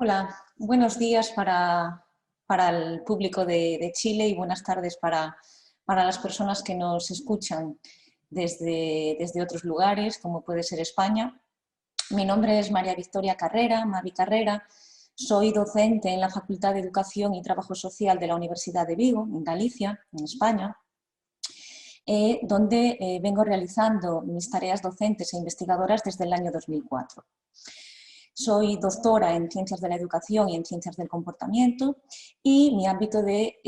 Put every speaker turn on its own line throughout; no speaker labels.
Hola, buenos días para el público de Chile y buenas tardes para las personas que nos escuchan desde otros lugares, como puede ser España. Mi nombre es María Victoria Carrera, Mavi Carrera. Soy docente en la Facultad de Educación y Trabajo Social de la Universidad de Vigo, en Galicia, en España, donde vengo realizando mis tareas docentes e investigadoras desde el año 2004. Soy doctora en Ciencias de la Educación y en Ciencias del Comportamiento y mi ámbito de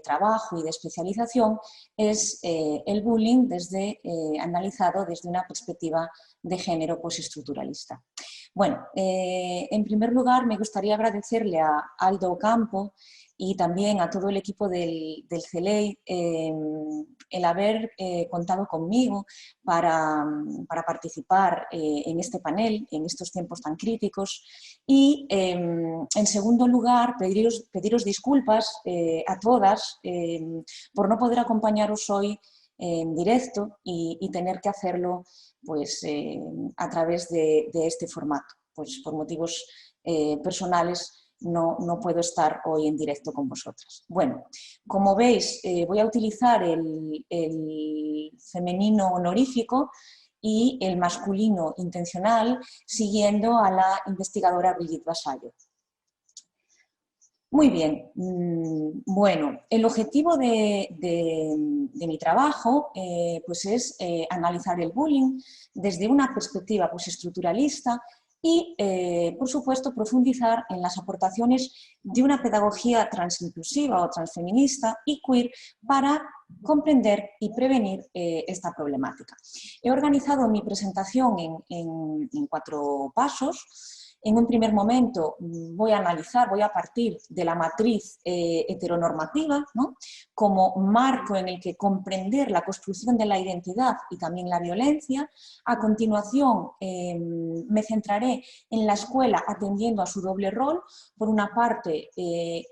trabajo y de especialización es el bullying analizado desde una perspectiva de género postestructuralista. Bueno, en primer lugar me gustaría agradecerle a Aldo Ocampo y también a todo el equipo del CELEI el haber contado conmigo para participar en este panel, en estos tiempos tan críticos. Y en segundo lugar, pediros disculpas a todas por no poder acompañaros hoy en directo y tener que hacerlo pues, a través de este formato. Pues por motivos personales no puedo estar hoy en directo con vosotras. Bueno, como veis, voy a utilizar el femenino honorífico y el masculino intencional, siguiendo a la investigadora Brigitte Vasallo. Muy bien, bueno, el objetivo de mi trabajo pues es analizar el bullying desde una perspectiva postestructuralista y, por supuesto, profundizar en las aportaciones de una pedagogía transinclusiva o transfeminista y queer para comprender y prevenir esta problemática. He organizado mi presentación en 4 pasos. En un primer momento voy a partir de la matriz heteronormativa, ¿no?, como marco en el que comprender la construcción de la identidad y también la violencia. A continuación me centraré en la escuela atendiendo a su doble rol, por una parte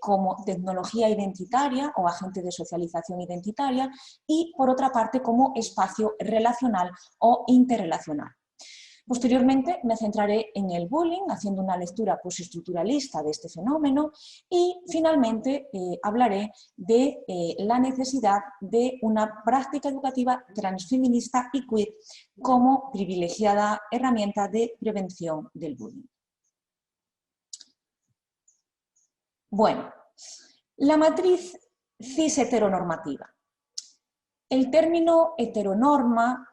como tecnología identitaria o agente de socialización identitaria y por otra parte como espacio relacional o interrelacional. Posteriormente me centraré en el bullying, haciendo una lectura postestructuralista de este fenómeno y finalmente hablaré de la necesidad de una práctica educativa transfeminista y queer como privilegiada herramienta de prevención del bullying. Bueno, la matriz cis-heteronormativa. El término heteronorma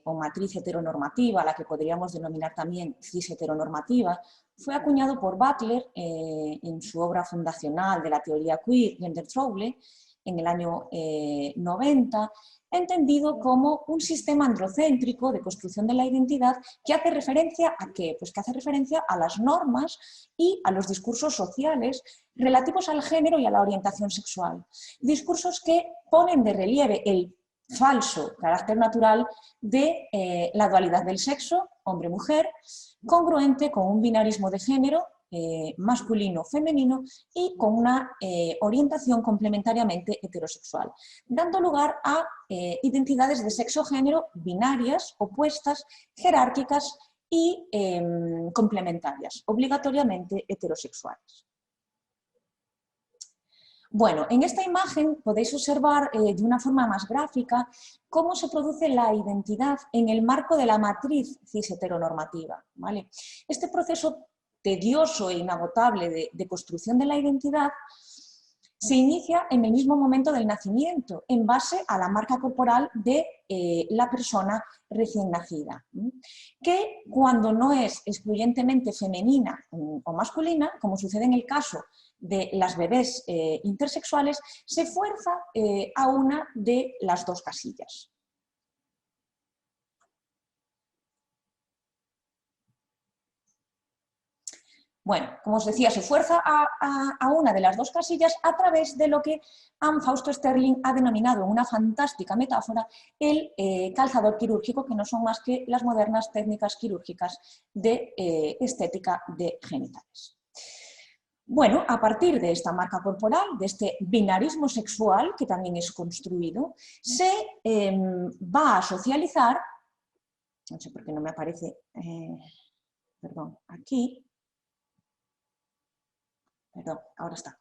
o matriz heteronormativa, a la que podríamos denominar también cis-heteronormativa, fue acuñado por Butler en su obra fundacional de la teoría queer, Gender Trouble, en el año 90, entendido como un sistema androcéntrico de construcción de la identidad que hace referencia ¿a qué? Pues que hace referencia a las normas y a los discursos sociales relativos al género y a la orientación sexual. Discursos que ponen de relieve el falso carácter natural de la dualidad del sexo, hombre-mujer, congruente con un binarismo de género masculino-femenino y con una orientación complementariamente heterosexual, dando lugar a identidades de sexo-género binarias, opuestas, jerárquicas y complementarias, obligatoriamente heterosexuales. Bueno, en esta imagen podéis observar de una forma más gráfica cómo se produce la identidad en el marco de la matriz cis-heteronormativa, ¿vale? Este proceso tedioso e inagotable de construcción de la identidad se inicia en el mismo momento del nacimiento, en base a la marca corporal de la persona recién nacida, que cuando no es excluyentemente femenina o masculina, como sucede en el caso de las bebés intersexuales, se fuerza a una de las 2 casillas. Bueno, como os decía, se fuerza a una de las 2 casillas a través de lo que Anne Fausto Sterling ha denominado en una fantástica metáfora el calzador quirúrgico, que no son más que las modernas técnicas quirúrgicas de estética de genitales. Bueno, a partir de esta marca corporal, de este binarismo sexual, que también es construido, se va a socializar, no sé por qué no me aparece, perdón, aquí, perdón, ahora está.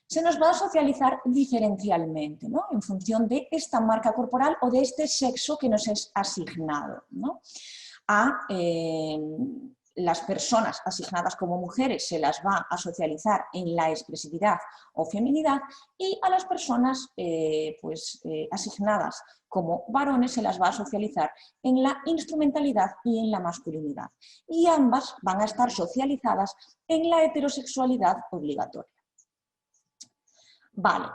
Se nos va a socializar diferencialmente, ¿no? En función de esta marca corporal o de este sexo que nos es asignado, ¿no? A las personas asignadas como mujeres se las va a socializar en la expresividad o feminidad, y a las personas asignadas como varones se las va a socializar en la instrumentalidad y en la masculinidad. Y ambas van a estar socializadas en la heterosexualidad obligatoria. Vale,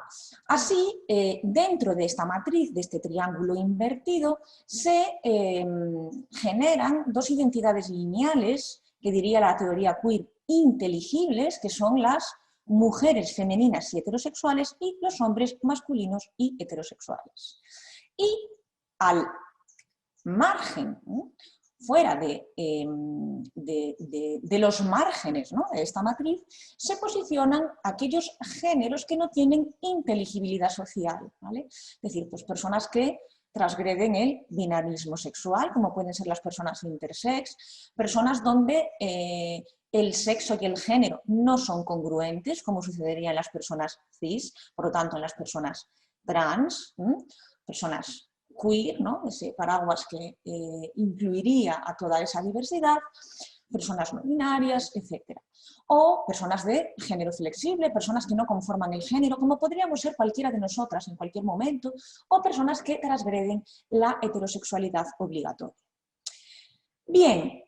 así dentro de esta matriz, de este triángulo invertido, se generan dos identidades lineales, que diría la teoría queer, inteligibles, que son las mujeres femeninas y heterosexuales y los hombres masculinos y heterosexuales. Y al margen, fuera de los márgenes, ¿no?, de esta matriz, se posicionan aquellos géneros que no tienen inteligibilidad social, ¿vale? Es decir, pues personas que transgreden el binarismo sexual, como pueden ser las personas intersex, personas donde el sexo y el género no son congruentes, como sucedería en las personas cis, por lo tanto en las personas trans, personas queer, ¿no?, ese paraguas que incluiría a toda esa diversidad, personas no binarias, etc. O personas de género flexible, personas que no conforman el género, como podríamos ser cualquiera de nosotras en cualquier momento, o personas que transgreden la heterosexualidad obligatoria. Bien,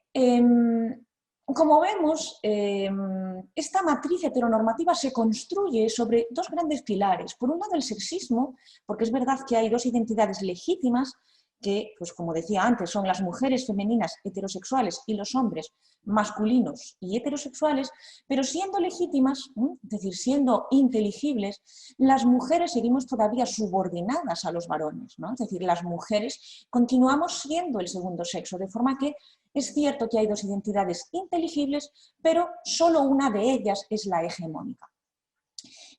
como vemos, esta matriz heteronormativa se construye sobre dos grandes pilares. Por un lado, el sexismo, porque es verdad que hay dos identidades legítimas que, pues como decía antes, son las mujeres femeninas heterosexuales y los hombres masculinos y heterosexuales, pero siendo legítimas, es decir, siendo inteligibles, las mujeres seguimos todavía subordinadas a los varones, ¿no? Es decir, las mujeres continuamos siendo el segundo sexo, de forma que es cierto que hay dos identidades inteligibles, pero solo una de ellas es la hegemónica.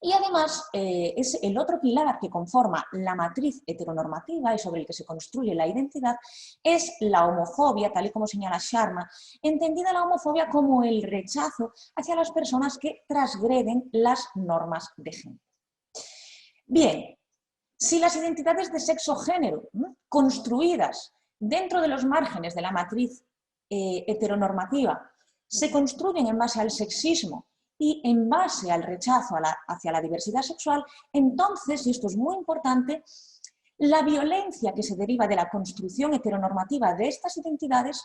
Y además, es el otro pilar que conforma la matriz heteronormativa y sobre el que se construye la identidad, es la homofobia, tal y como señala Sharma, entendida la homofobia como el rechazo hacia las personas que transgreden las normas de género. Bien, si las identidades de sexo-género construidas dentro de los márgenes de la matriz heteronormativa se construyen en base al sexismo y en base al rechazo hacia la diversidad sexual, entonces, y esto es muy importante, la violencia que se deriva de la construcción heteronormativa de estas identidades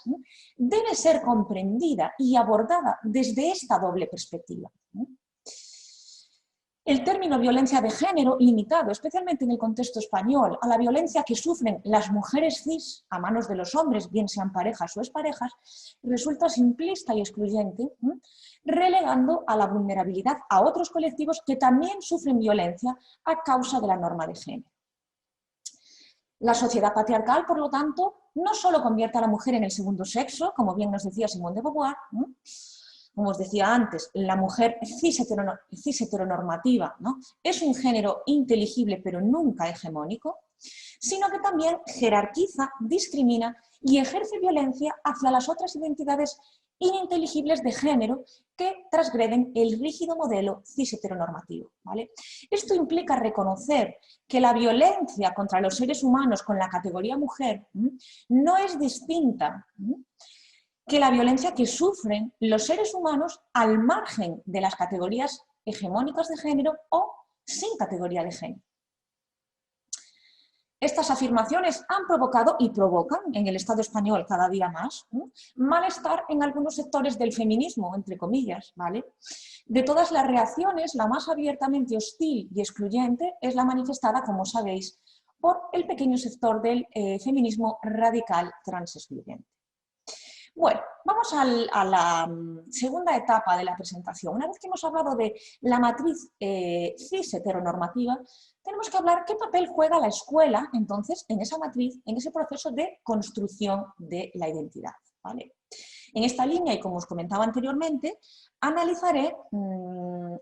debe ser comprendida y abordada desde esta doble perspectiva. El término violencia de género, limitado, especialmente en el contexto español, a la violencia que sufren las mujeres cis a manos de los hombres, bien sean parejas o exparejas, resulta simplista y excluyente, relegando a la vulnerabilidad a otros colectivos que también sufren violencia a causa de la norma de género. La sociedad patriarcal, por lo tanto, no solo convierte a la mujer en el segundo sexo, como bien nos decía Simone de Beauvoir, como os decía antes, la mujer cis heteronormativa, ¿no?, es un género inteligible pero nunca hegemónico, sino que también jerarquiza, discrimina y ejerce violencia hacia las otras identidades ininteligibles de género que transgreden el rígido modelo cis heteronormativo, ¿vale? Esto implica reconocer que la violencia contra los seres humanos con la categoría mujer no es distinta que la violencia que sufren los seres humanos al margen de las categorías hegemónicas de género o sin categoría de género. Estas afirmaciones han provocado y provocan en el Estado español cada día más malestar en algunos sectores del feminismo, entre comillas, ¿vale? De todas las reacciones, la más abiertamente hostil y excluyente es la manifestada, como sabéis, por el pequeño sector del feminismo radical transexcluyente. Bueno, vamos a la segunda etapa de la presentación. Una vez que hemos hablado de la matriz cis heteronormativa, tenemos que hablar qué papel juega la escuela, entonces, en esa matriz, en ese proceso de construcción de la identidad, ¿vale? En esta línea, y como os comentaba anteriormente, analizaré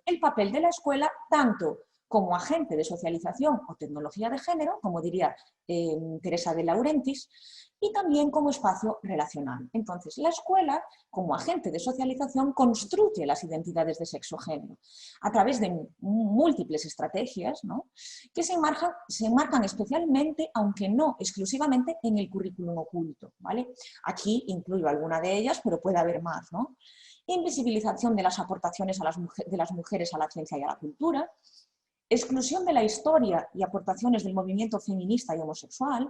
el papel de la escuela tanto como agente de socialización o tecnología de género, como diría Teresa de Laurentiis, y también como espacio relacional. Entonces, la escuela, como agente de socialización, construye las identidades de sexo-género a través de múltiples estrategias, ¿no?, que se enmarcan especialmente, aunque no exclusivamente, en el currículum oculto, ¿vale? Aquí incluyo alguna de ellas, pero puede haber más, ¿no? Invisibilización de las aportaciones de las mujeres a la ciencia y a la cultura, exclusión de la historia y aportaciones del movimiento feminista y homosexual,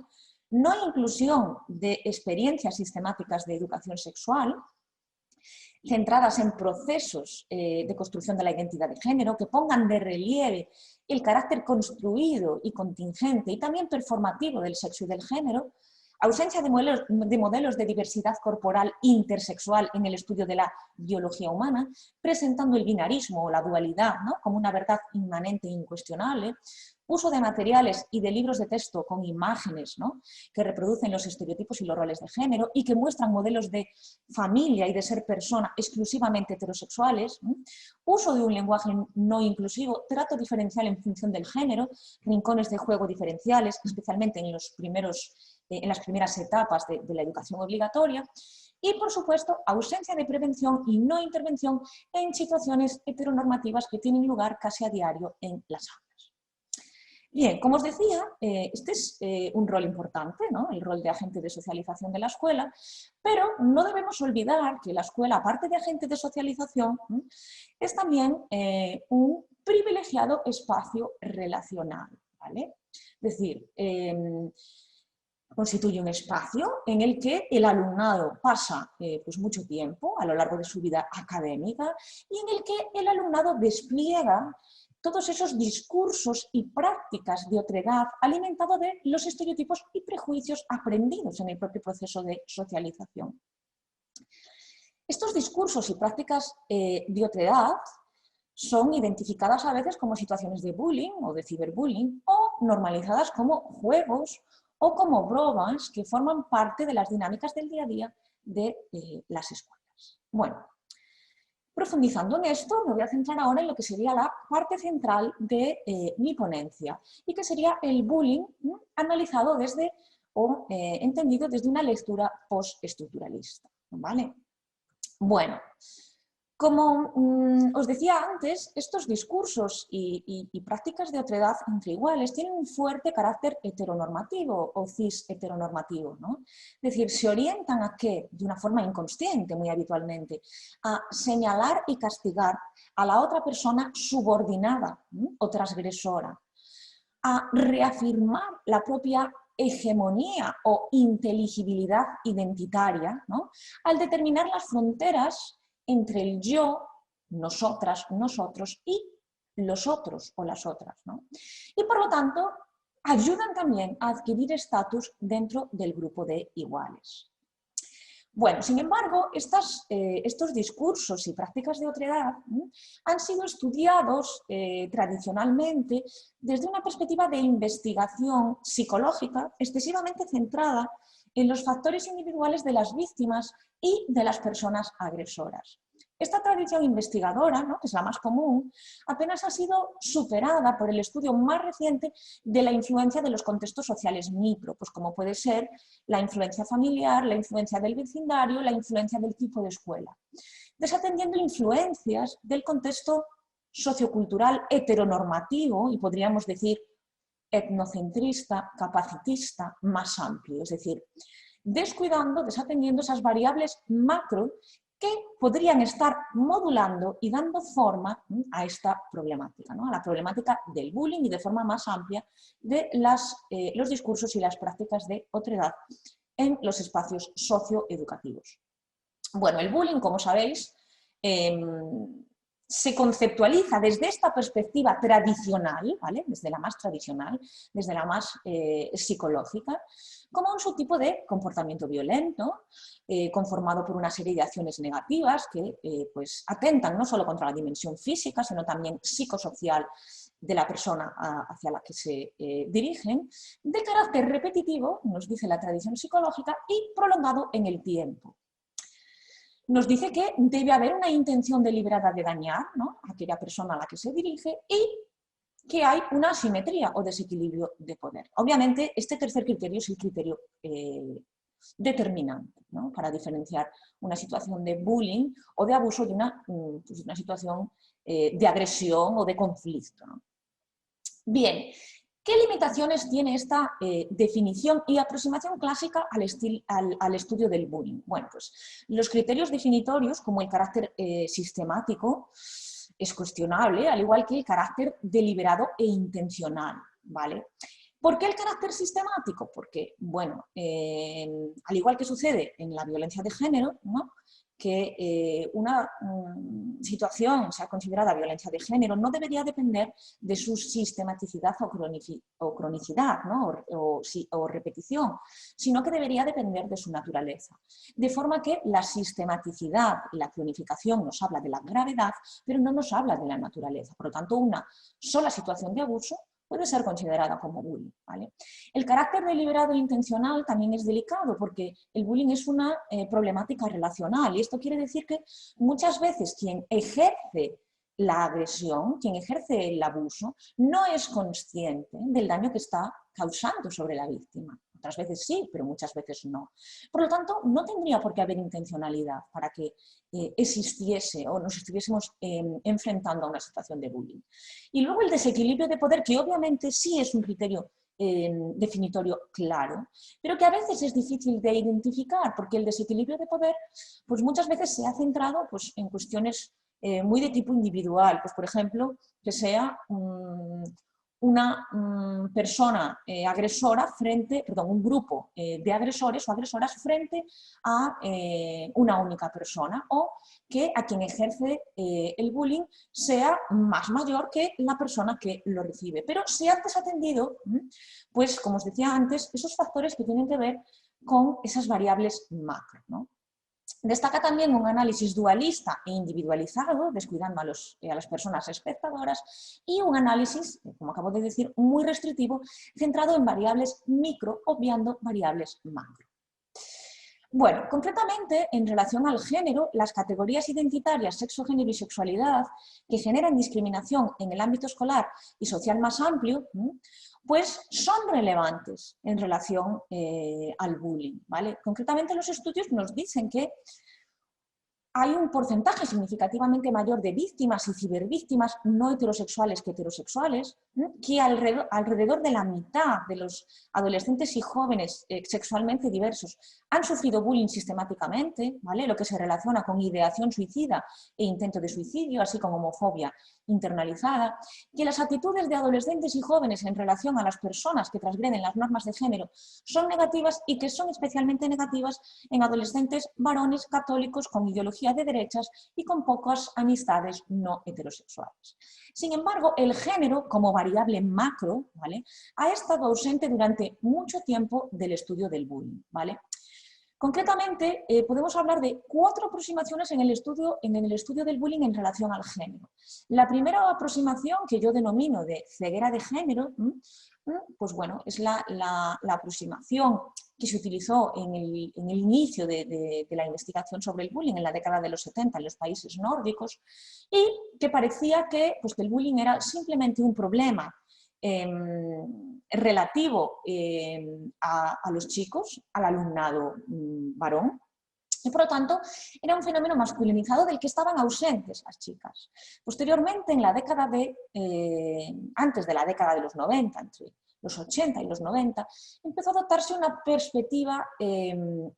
no inclusión de experiencias sistemáticas de educación sexual, centradas en procesos de construcción de la identidad de género, que pongan de relieve el carácter construido y contingente y también performativo del sexo y del género, ausencia de modelos de diversidad corporal intersexual en el estudio de la biología humana, presentando el binarismo o la dualidad, ¿no?, como una verdad inmanente e incuestionable, uso de materiales y de libros de texto con imágenes, ¿no?, que reproducen los estereotipos y los roles de género y que muestran modelos de familia y de ser persona exclusivamente heterosexuales, ¿no?, uso de un lenguaje no inclusivo, trato diferencial en función del género, rincones de juego diferenciales, especialmente en las primeras etapas de la educación obligatoria, y, por supuesto, ausencia de prevención y no intervención en situaciones heteronormativas que tienen lugar casi a diario en las aulas. Bien, como os decía, este es un rol importante, ¿no?, el rol de agente de socialización de la escuela, pero no debemos olvidar que la escuela, aparte de agente de socialización, es también un privilegiado espacio relacional, ¿vale? Es decir, constituye un espacio en el que el alumnado pasa pues mucho tiempo a lo largo de su vida académica y en el que el alumnado despliega todos esos discursos y prácticas de otredad alimentados de los estereotipos y prejuicios aprendidos en el propio proceso de socialización. Estos discursos y prácticas de otredad son identificadas a veces como situaciones de bullying o de ciberbullying o normalizadas como juegos o como bromas que forman parte de las dinámicas del día a día de las escuelas. Bueno, profundizando en esto, me voy a centrar ahora en lo que sería la parte central de mi ponencia y que sería el bullying, ¿no?, analizado desde o entendido desde una lectura postestructuralista, ¿vale? Bueno, como os decía antes, estos discursos y prácticas de otredad entre iguales tienen un fuerte carácter heteronormativo o cis-heteronormativo, ¿no? Es decir, se orientan a qué, de una forma inconsciente muy habitualmente, a señalar y castigar a la otra persona subordinada, ¿no?, o transgresora, a reafirmar la propia hegemonía o inteligibilidad identitaria, ¿no?, al determinar las fronteras entre el yo, nosotras, nosotros y los otros o las otras, ¿no? Y por lo tanto ayudan también a adquirir estatus dentro del grupo de iguales. Bueno, sin embargo, estos discursos y prácticas de otredad han sido estudiados tradicionalmente desde una perspectiva de investigación psicológica excesivamente centrada en los factores individuales de las víctimas y de las personas agresoras. Esta tradición investigadora, ¿no?, que es la más común, apenas ha sido superada por el estudio más reciente de la influencia de los contextos sociales micro, pues como puede ser la influencia familiar, la influencia del vecindario, la influencia del tipo de escuela, desatendiendo influencias del contexto sociocultural heteronormativo y podríamos decir etnocentrista, capacitista, más amplio, es decir, desatendiendo esas variables macro que podrían estar modulando y dando forma a esta problemática, ¿no?, a la problemática del bullying y de forma más amplia de los discursos y las prácticas de otredad en los espacios socioeducativos. Bueno, el bullying, como sabéis, se conceptualiza desde esta perspectiva tradicional, ¿vale?, desde la más tradicional, desde la más psicológica, como un subtipo de comportamiento violento, conformado por una serie de acciones negativas que pues, atentan no solo contra la dimensión física, sino también psicosocial de la persona hacia la que se dirigen, de carácter repetitivo, nos dice la tradición psicológica, y prolongado en el tiempo. Nos dice que debe haber una intención deliberada de dañar, ¿no?, a aquella persona a la que se dirige y que hay una asimetría o desequilibrio de poder. Obviamente, este tercer criterio es el criterio determinante, ¿no?, para diferenciar una situación de bullying o de abuso de una situación de agresión o de conflicto, ¿no? Bien, ¿qué limitaciones tiene esta definición y aproximación clásica al estudio del bullying? Bueno, pues los criterios definitorios, como el carácter sistemático, es cuestionable, al igual que el carácter deliberado e intencional, ¿vale? ¿Por qué el carácter sistemático? Porque, bueno, al igual que sucede en la violencia de género, ¿no?, que una situación sea considerada violencia de género no debería depender de su sistematicidad o cronicidad, ¿no?, o repetición, sino que debería depender de su naturaleza. De forma que la sistematicidad y la cronificación nos habla de la gravedad, pero no nos habla de la naturaleza. Por lo tanto, una sola situación de abuso puede ser considerada como bullying, ¿vale? El carácter deliberado e intencional también es delicado porque el bullying es una problemática relacional y esto quiere decir que muchas veces quien ejerce la agresión, quien ejerce el abuso, no es consciente del daño que está causando sobre la víctima. Otras veces sí, pero muchas veces no. Por lo tanto, no tendría por qué haber intencionalidad para que existiese o nos estuviésemos enfrentando a una situación de bullying. Y luego el desequilibrio de poder, que obviamente sí es un criterio definitorio claro, pero que a veces es difícil de identificar, porque el desequilibrio de poder pues muchas veces se ha centrado pues, en cuestiones muy de tipo individual, pues por ejemplo, que sea una persona agresora frente, perdón, un grupo de agresores o agresoras frente a una única persona, o que a quien ejerce el bullying sea más mayor que la persona que lo recibe. Pero se han desatendido, pues como os decía antes, esos factores que tienen que ver con esas variables macro, ¿no? Destaca también un análisis dualista e individualizado, descuidando a las personas espectadoras, y un análisis, como acabo de decir, muy restrictivo, centrado en variables micro, obviando variables macro. Bueno, concretamente, en relación al género, las categorías identitarias sexo, género y sexualidad que generan discriminación en el ámbito escolar y social más amplio, pues son relevantes en relación al bullying, ¿vale? Concretamente, los estudios nos dicen que hay un porcentaje significativamente mayor de víctimas y cibervíctimas no heterosexuales que heterosexuales, que alrededor de la mitad de los adolescentes y jóvenes sexualmente diversos han sufrido bullying sistemáticamente, ¿vale?, lo que se relaciona con ideación suicida e intento de suicidio, así como homofobia internalizada, que las actitudes de adolescentes y jóvenes en relación a las personas que transgreden las normas de género son negativas y que son especialmente negativas en adolescentes varones católicos con ideología de derechas y con pocas amistades no heterosexuales. Sin embargo, el género, como variable macro, ¿vale?, ha estado ausente durante mucho tiempo del estudio del bullying, ¿vale? Concretamente, podemos hablar de 4 aproximaciones en el estudio del bullying en relación al género. La primera aproximación, que yo denomino de ceguera de género, pues bueno, es la aproximación que se utilizó en el inicio de la investigación sobre el bullying en la década de los 70 en los países nórdicos, y que parecía que el bullying era simplemente un problema relativo a los chicos, al alumnado varón, y por lo tanto era un fenómeno masculinizado del que estaban ausentes las chicas. Posteriormente, en la década antes de la década de los 90, entre los 80 y los 90, empezó a adoptarse una perspectiva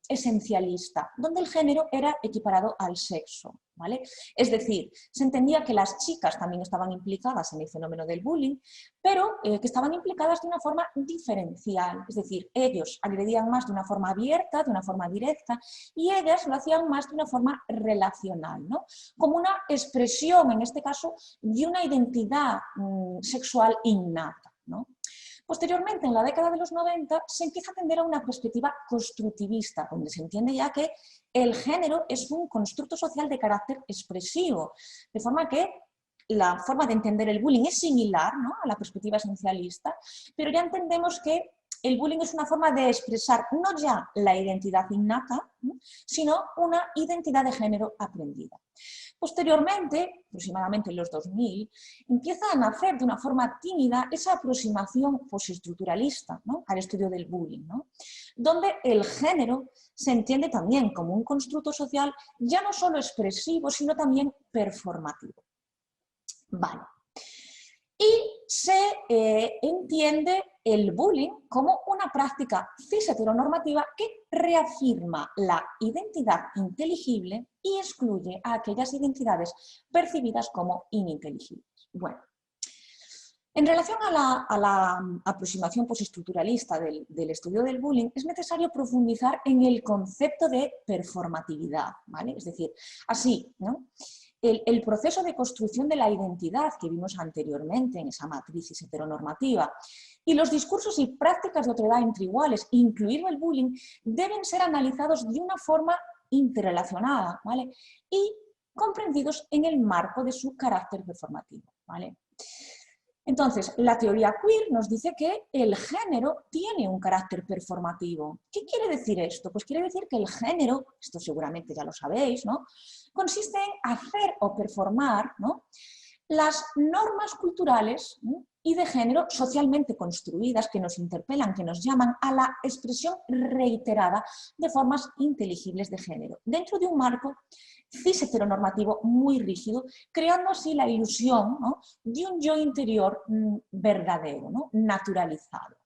esencialista, donde el género era equiparado al sexo, ¿vale? Es decir, se entendía que las chicas también estaban implicadas en el fenómeno del bullying, pero que estaban implicadas de una forma diferencial, es decir, ellos agredían más de una forma abierta, de una forma directa, y ellas lo hacían más de una forma relacional, ¿no?, como una expresión, en este caso, de una identidad sexual innata, ¿no? Posteriormente, en la década de los 90, se empieza a tender a una perspectiva constructivista, donde se entiende ya que el género es un constructo social de carácter expresivo, de forma que la forma de entender el bullying es similar, ¿no?, a la perspectiva esencialista, pero ya entendemos que el bullying es una forma de expresar no ya la identidad innata, sino una identidad de género aprendida. Posteriormente, aproximadamente en los 2000, empieza a nacer de una forma tímida esa aproximación postestructuralista, ¿no?, al estudio del bullying, ¿no?, donde el género se entiende también como un constructo social ya no solo expresivo, sino también performativo. Vale. Y se entiende el bullying como una práctica cis-heteronormativa que reafirma la identidad inteligible y excluye a aquellas identidades percibidas como ininteligibles. Bueno, en relación a la aproximación postestructuralista del estudio del bullying, es necesario profundizar en el concepto de performatividad, ¿vale? Es decir, así, ¿no?, el proceso de construcción de la identidad que vimos anteriormente en esa matriz heteronormativa y los discursos y prácticas de otredad entre iguales, incluido el bullying, deben ser analizados de una forma interrelacionada, ¿vale?, y comprendidos en el marco de su carácter performativo, ¿vale? Entonces, la teoría queer nos dice que el género tiene un carácter performativo. ¿Qué quiere decir esto? Pues quiere decir que el género, esto seguramente ya lo sabéis, ¿no?, consiste en hacer o performar, ¿no?, las normas culturales, ¿no?, y de género socialmente construidas que nos interpelan, que nos llaman a la expresión reiterada de formas inteligibles de género, dentro de un marco cis-heteronormativo muy rígido, creando así la ilusión, ¿no?, de un yo interior verdadero, ¿no?, naturalizado.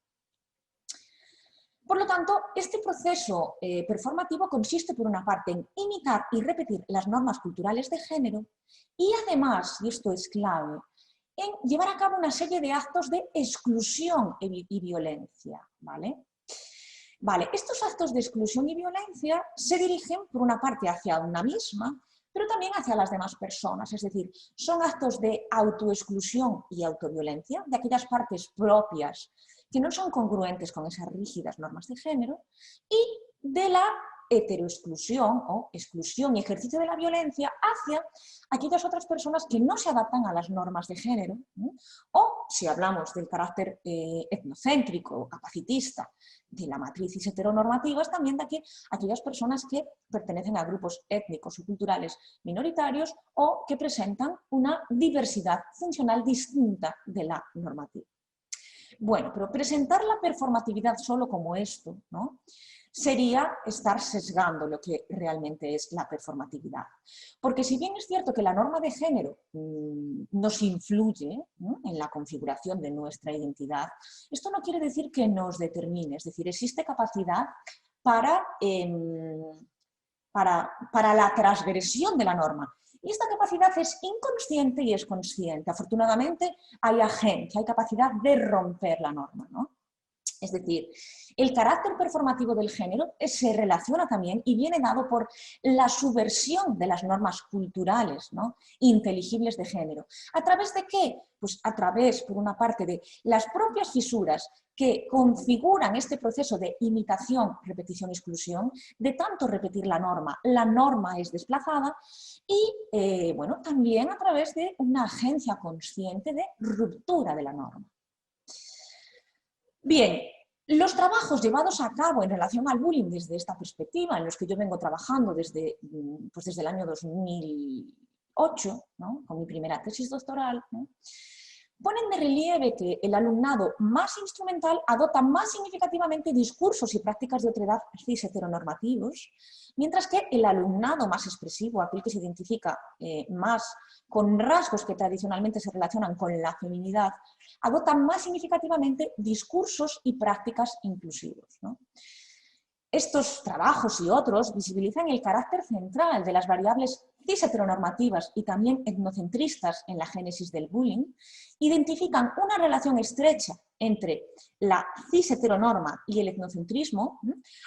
Por lo tanto, este proceso performativo consiste, por una parte, en imitar y repetir las normas culturales de género y además, y esto es clave, en llevar a cabo una serie de actos de exclusión y violencia, ¿vale? Vale, estos actos de exclusión y violencia se dirigen, por una parte, hacia una misma, pero también hacia las demás personas, es decir, son actos de autoexclusión y autoviolencia de aquellas partes propias que no son congruentes con esas rígidas normas de género y de la heteroexclusión o exclusión y ejercicio de la violencia hacia aquellas otras personas que no se adaptan a las normas de género, ¿no?, o, si hablamos del carácter etnocéntrico o capacitista de la matriz heteronormativa, es también de aquellas personas que pertenecen a grupos étnicos o culturales minoritarios o que presentan una diversidad funcional distinta de la normativa. Bueno, pero presentar la performatividad solo como esto, ¿no?, sería estar sesgando lo que realmente es la performatividad. Porque si bien es cierto que la norma de género nos influye, ¿no?, en la configuración de nuestra identidad, esto no quiere decir que nos determine, es decir, existe capacidad para la transgresión de la norma. Y esta capacidad es inconsciente y es consciente. Afortunadamente hay agencia, hay capacidad de romper la norma, ¿no? Es decir, el carácter performativo del género se relaciona también y viene dado por la subversión de las normas culturales, ¿no?, inteligibles de género. ¿A través de qué? Pues a través, por una parte, de las propias fisuras que configuran este proceso de imitación, repetición y exclusión, de tanto repetir la norma es desplazada y, bueno, también a través de una agencia consciente de ruptura de la norma. Bien, los trabajos llevados a cabo en relación al bullying desde esta perspectiva, en los que yo vengo trabajando desde el año 2008, ¿no?, con mi primera tesis doctoral, ¿no?, ponen de relieve que el alumnado más instrumental adopta más significativamente discursos y prácticas de otredad cis-heteronormativos, mientras que el alumnado más expresivo, aquel que se identifica más con rasgos que tradicionalmente se relacionan con la feminidad, adopta más significativamente discursos y prácticas inclusivos, ¿no? Estos trabajos y otros visibilizan el carácter central de las variables cis-heteronormativas y también etnocentristas en la génesis del bullying, identifican una relación estrecha entre la cis-heteronorma y el etnocentrismo,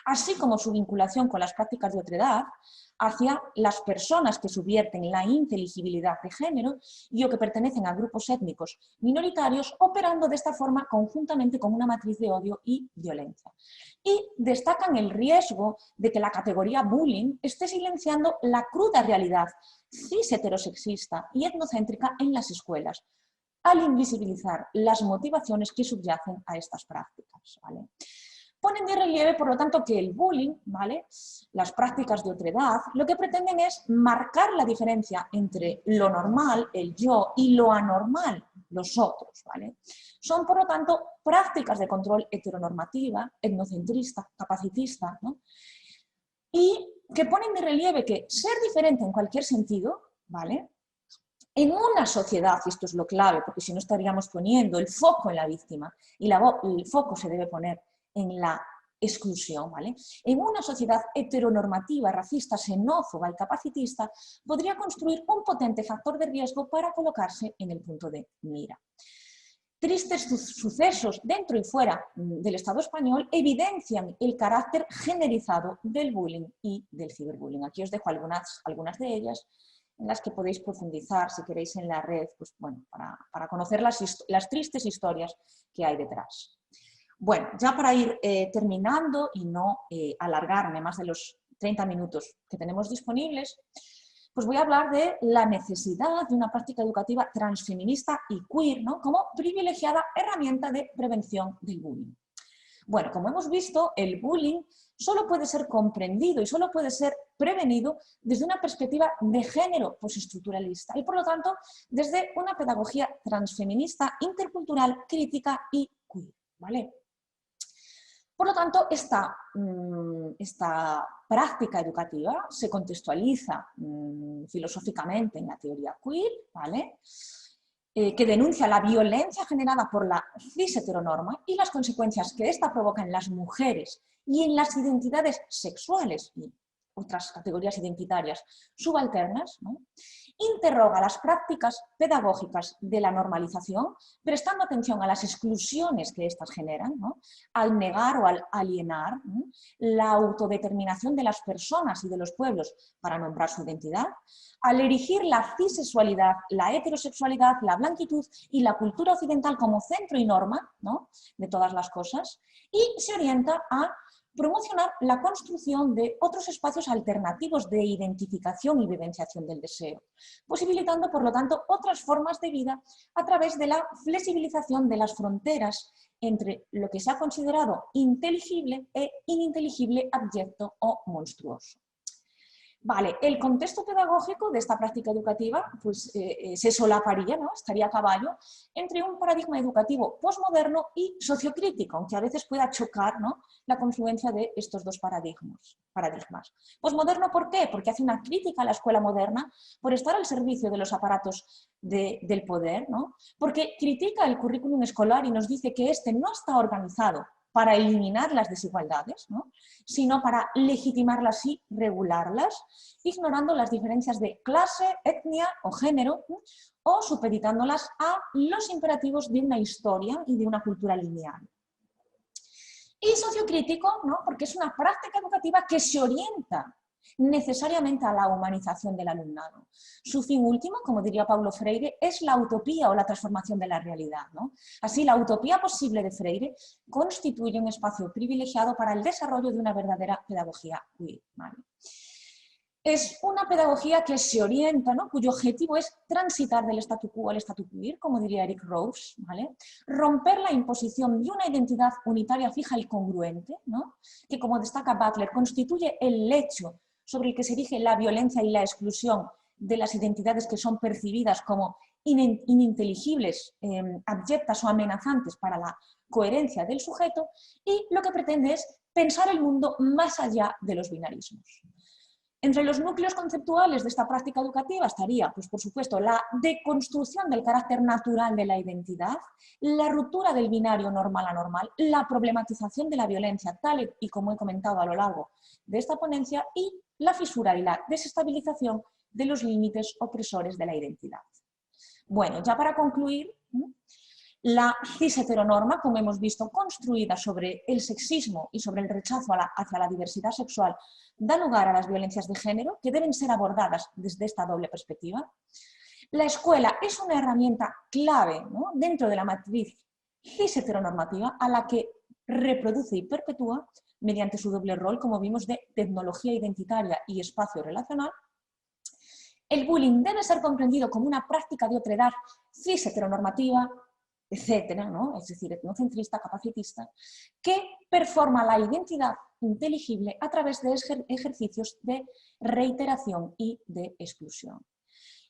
así como su vinculación con las prácticas de otredad, hacia las personas que subvierten la inteligibilidad de género y o que pertenecen a grupos étnicos minoritarios, operando de esta forma conjuntamente con una matriz de odio y violencia. Y destacan el riesgo de que la categoría bullying esté silenciando la cruda realidad cis-heterosexista y etnocéntrica en las escuelas, al invisibilizar las motivaciones que subyacen a estas prácticas, ¿vale? Ponen de relieve, por lo tanto, que el bullying, ¿vale?, las prácticas de otredad, lo que pretenden es marcar la diferencia entre lo normal, el yo, y lo anormal, los otros, ¿vale? Son, por lo tanto, prácticas de control heteronormativa, etnocentrista, capacitista, ¿no?, y que ponen de relieve que ser diferente en cualquier sentido, ¿vale?, en una sociedad, y esto es lo clave, porque si no estaríamos poniendo el foco en la víctima, y el foco se debe poner en la exclusión, ¿vale? En una sociedad heteronormativa, racista, xenófoba y capacitista, podría construir un potente factor de riesgo para colocarse en el punto de mira. Tristes sucesos dentro y fuera del Estado español evidencian el carácter generalizado del bullying y del ciberbullying. Aquí os dejo algunas de ellas, en las que podéis profundizar, si queréis, en la red, pues, bueno, para conocer las tristes historias que hay detrás. Bueno, ya para ir terminando y no alargarme más de los 30 minutos que tenemos disponibles, pues voy a hablar de la necesidad de una práctica educativa transfeminista y queer, ¿no?, como privilegiada herramienta de prevención del bullying. Bueno, como hemos visto, el bullying solo puede ser comprendido y solo puede ser prevenido desde una perspectiva de género postestructuralista y, por lo tanto, desde una pedagogía transfeminista, intercultural, crítica y queer, ¿vale? Por lo tanto, esta práctica educativa se contextualiza filosóficamente en la teoría queer, ¿vale?, que denuncia la violencia generada por la cis-heteronorma y las consecuencias que ésta provoca en las mujeres y en las identidades sexuales y otras categorías identitarias subalternas, ¿no? Interroga las prácticas pedagógicas de la normalización, prestando atención a las exclusiones que éstas generan, ¿no?, al negar o al alienar, ¿no?, la autodeterminación de las personas y de los pueblos para nombrar su identidad, al erigir la cisexualidad, la heterosexualidad, la blanquitud y la cultura occidental como centro y norma, ¿no?, de todas las cosas, y se orienta a promocionar la construcción de otros espacios alternativos de identificación y vivenciación del deseo, posibilitando, por lo tanto, otras formas de vida a través de la flexibilización de las fronteras entre lo que se ha considerado inteligible e ininteligible, abyecto o monstruoso. Vale, el contexto pedagógico de esta práctica educativa pues, se solaparía, ¿no?, estaría a caballo entre un paradigma educativo posmoderno y sociocrítico, aunque a veces pueda chocar, ¿no?, la confluencia de estos dos paradigmas. Posmoderno, ¿por qué? Porque hace una crítica a la escuela moderna por estar al servicio de los aparatos del poder, ¿no?, porque critica el currículum escolar y nos dice que este no está organizado para eliminar las desigualdades, ¿no?, sino para legitimarlas y regularlas, ignorando las diferencias de clase, etnia o género, ¿no?, o supeditándolas a los imperativos de una historia y de una cultura lineal. Y sociocrítico, ¿no?, porque es una práctica educativa que se orienta necesariamente a la humanización del alumnado. Su fin último, como diría Paulo Freire, es la utopía o la transformación de la realidad, ¿no? Así, la utopía posible de Freire constituye un espacio privilegiado para el desarrollo de una verdadera pedagogía queer, ¿vale? Es una pedagogía que se orienta, ¿no?, cuyo objetivo es transitar del statu quo al statu queer, como diría Eric Rose, ¿vale?, romper la imposición de una identidad unitaria fija y congruente, ¿no?, que, como destaca Butler, constituye el lecho sobre el que se erige la violencia y la exclusión de las identidades que son percibidas como ininteligibles, abyectas o amenazantes para la coherencia del sujeto, y lo que pretende es pensar el mundo más allá de los binarismos. Entre los núcleos conceptuales de esta práctica educativa estaría, pues, por supuesto, la deconstrucción del carácter natural de la identidad, la ruptura del binario normal-anormal, la problematización de la violencia, tal y como he comentado a lo largo de esta ponencia, y la fisura y la desestabilización de los límites opresores de la identidad. Bueno, ya para concluir, la cis-heteronorma, como hemos visto, construida sobre el sexismo y sobre el rechazo hacia la diversidad sexual, da lugar a las violencias de género, que deben ser abordadas desde esta doble perspectiva. La escuela es una herramienta clave, ¿no?, dentro de la matriz cis-heteronormativa, a la que reproduce y perpetúa mediante su doble rol, como vimos, de tecnología identitaria y espacio relacional. El bullying debe ser comprendido como una práctica de otredad cis heteronormativa, etcétera, ¿no? Es decir, etnocentrista, capacitista, que performa la identidad inteligible a través de ejercicios de reiteración y de exclusión.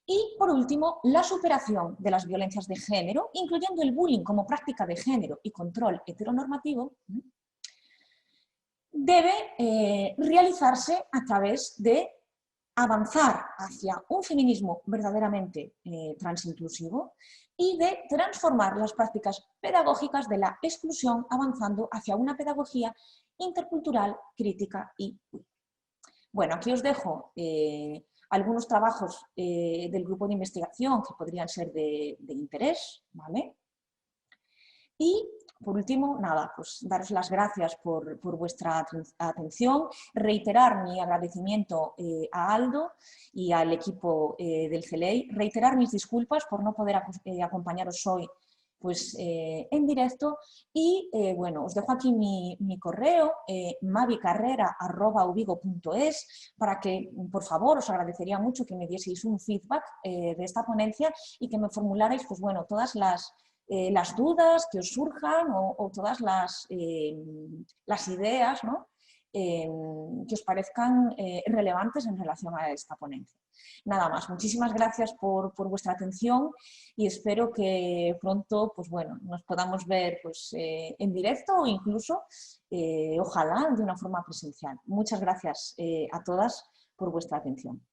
Y, por último, la superación de las violencias de género, incluyendo el bullying como práctica de género y control heteronormativo, debe realizarse a través de avanzar hacia un feminismo verdaderamente transinclusivo y de transformar las prácticas pedagógicas de la exclusión avanzando hacia una pedagogía intercultural, crítica y... Bueno, aquí os dejo algunos trabajos del grupo de investigación que podrían ser de interés, ¿vale? Y, por último, nada, pues daros las gracias por vuestra atención, reiterar mi agradecimiento a Aldo y al equipo del CELEI, reiterar mis disculpas por no poder acompañaros hoy pues, en directo y, bueno, os dejo aquí mi correo, mavicarrera@ubigo.es, para que, por favor, os agradecería mucho que me dieseis un feedback de esta ponencia y que me formularais, pues bueno, todas las dudas que os surjan o todas las ideas, ¿no? Que os parezcan relevantes en relación a esta ponencia. Nada más, muchísimas gracias por vuestra atención y espero que pronto pues bueno, nos podamos ver pues, en directo o incluso, ojalá, de una forma presencial. Muchas gracias a todas por vuestra atención.